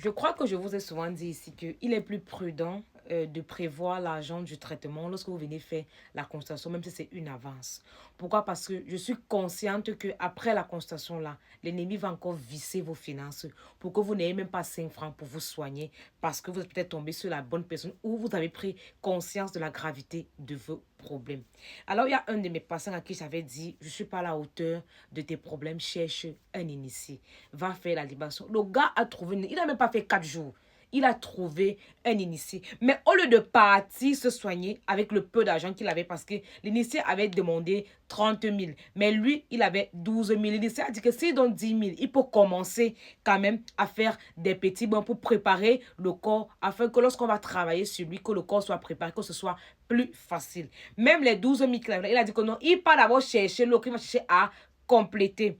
Je crois que je vous ai souvent dit ici qu'il est plus prudent de prévoir l'argent du traitement lorsque vous venez faire la consultation, même si c'est une avance. Pourquoi? Parce que je suis consciente qu'après la consultation, là, l'ennemi va encore visser vos finances pour que vous n'ayez même pas 5 francs pour vous soigner parce que vous êtes peut-être tombé sur la bonne personne ou vous avez pris conscience de la gravité de vos problèmes. Alors, il y a un de mes patients à qui j'avais dit, je ne suis pas à la hauteur de tes problèmes, cherche un initié. Va faire la libération. Le gars a trouvé, il n'a même pas fait 4 jours. Il a trouvé un initié. Mais au lieu de partir se soigner avec le peu d'argent qu'il avait, parce que l'initié avait demandé 30 000, mais lui, il avait 12 000. L'initié a dit que s'il donne 10 000, il peut commencer quand même à faire des petits bons pour préparer le corps, afin que lorsqu'on va travailler sur lui, que le corps soit préparé, que ce soit plus facile. Même les 12 000 qu'il avait, il a dit que non, il part d'abord chercher l'autre, il va chercher à compléter.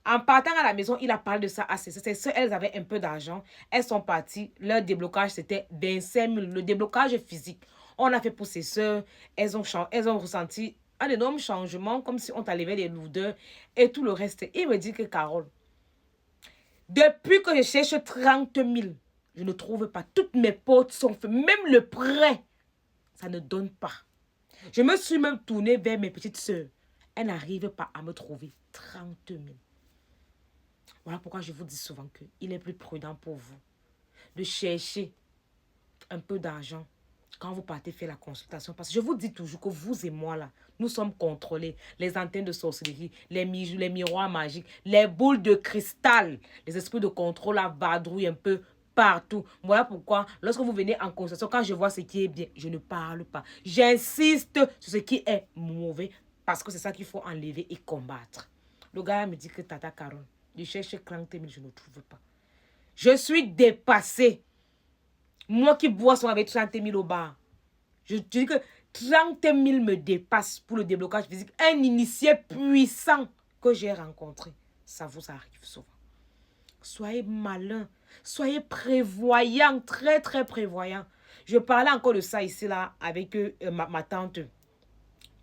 En partant à la maison, il a parlé de ça à ses sœurs. Elles avaient un peu d'argent. Elles sont parties. Leur déblocage, c'était 25 000. Le déblocage physique, on a fait pour ses sœurs. Elles ont ressenti un énorme changement, comme si on t'enlevait les lourdeurs et tout le reste. Il me dit que Carole, depuis que je cherche 30 000, je ne trouve pas. Toutes mes portes sont faites. Même le prêt, ça ne donne pas. Je me suis même tournée vers mes petites sœurs. Elles n'arrivent pas à me trouver 30 000. Voilà pourquoi je vous dis souvent qu'il est plus prudent pour vous de chercher un peu d'argent quand vous partez faire la consultation. Parce que je vous dis toujours que vous et moi, là, nous sommes contrôlés. Les antennes de sorcellerie, les miroirs magiques, les boules de cristal, les esprits de contrôle, là, vadrouillent un peu partout. Voilà pourquoi, lorsque vous venez en consultation, quand je vois ce qui est bien, je ne parle pas. J'insiste sur ce qui est mauvais parce que c'est ça qu'il faut enlever et combattre. Le gars me dit que Tata Carole, je cherche 30 000, je ne trouve pas. Je suis dépassée. Moi qui bois son avec 30 000 au bar. Je dis que 30 000 me dépasse pour le déblocage physique. Un initié puissant que j'ai rencontré. Ça vous arrive souvent. Soyez malin. Soyez prévoyant. Très, très prévoyant. Je parlais encore de ça ici, là, avec ma tante.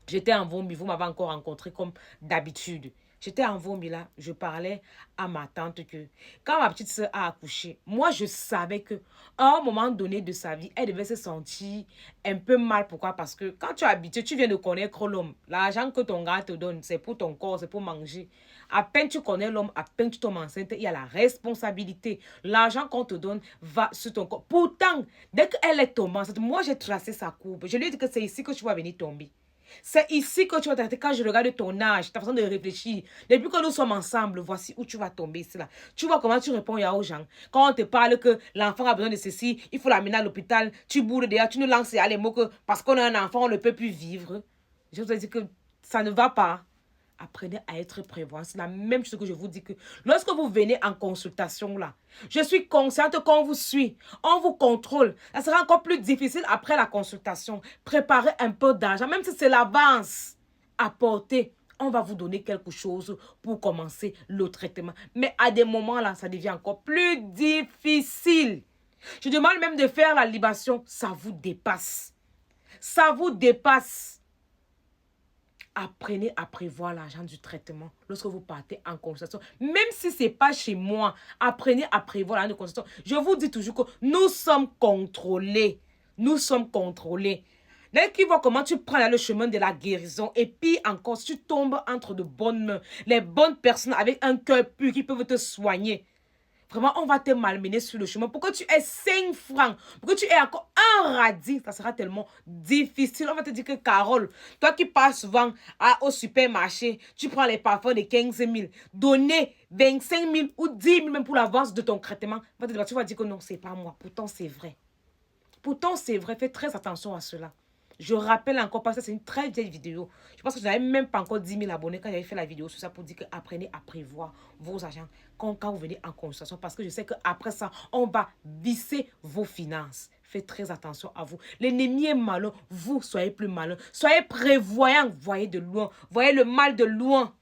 J'étais en Vombi. Vous m'avez encore rencontré comme d'habitude. J'étais en Vombi là, je parlais à ma tante que quand ma petite soeur a accouché, moi je savais que à un moment donné de sa vie, elle devait se sentir un peu mal. Pourquoi? Parce que quand tu es habitué, tu viens de connaître l'homme. L'argent que ton gars te donne, c'est pour ton corps, c'est pour manger. À peine tu connais l'homme, à peine tu tombes enceinte, il y a la responsabilité. L'argent qu'on te donne va sur ton corps. Pourtant, dès qu'elle est tombée enceinte, moi j'ai tracé sa courbe. Je lui ai dit que c'est ici que tu vas venir tomber. C'est ici que tu vas t'arrêter quand je regarde ton âge, ta façon de réfléchir. Depuis que nous sommes ensemble, voici où tu vas tomber ici là. Tu vois comment tu réponds aux gens. Quand on te parle que l'enfant a besoin de ceci, il faut l'amener à l'hôpital, tu bourres derrière, tu nous lances les mots que parce qu'on a un enfant, on ne peut plus vivre. Je vous ai dit que ça ne va pas. Apprenez à être prévoyant. C'est la même chose que je vous dis que lorsque vous venez en consultation là, je suis consciente qu'on vous suit, on vous contrôle. Ça sera encore plus difficile après la consultation. Préparez un peu d'argent, même si c'est l'avance. Apportez. On va vous donner quelque chose pour commencer le traitement. Mais à des moments là, ça devient encore plus difficile. Je demande même de faire la libation. Ça vous dépasse. Ça vous dépasse. Apprenez à prévoir l'argent du traitement lorsque vous partez en consultation. Même si ce n'est pas chez moi, apprenez à prévoir l'argent de consultation. Je vous dis toujours que nous sommes contrôlés. Nous sommes contrôlés. Dès qu'ils voient comment tu prends le chemin de la guérison et puis encore, si tu tombes entre de bonnes mains, les bonnes personnes avec un cœur pur qui peuvent te soigner. Vraiment, on va te malmener sur le chemin. Pour que tu aies 5 francs, pour que tu aies encore un radis, ça sera tellement difficile. On va te dire que Carole, toi qui pars souvent au supermarché, tu prends les parfums de 15 000, donner 25 000 ou 10 000 même pour l'avance de ton traitement. Tu vas dire que non, c'est pas moi. Pourtant, c'est vrai. Pourtant, c'est vrai. Fais très attention à cela. Je rappelle encore, parce que c'est une très vieille vidéo. Je pense que je n'avais même pas encore 10 000 abonnés quand j'avais fait la vidéo sur ça pour dire que apprenez à prévoir vos agents quand vous venez en consultation. Parce que je sais qu'après ça, on va visser vos finances. Faites très attention à vous. L'ennemi est malin. Vous, soyez plus malin. Soyez prévoyant. Voyez de loin. Voyez le mal de loin.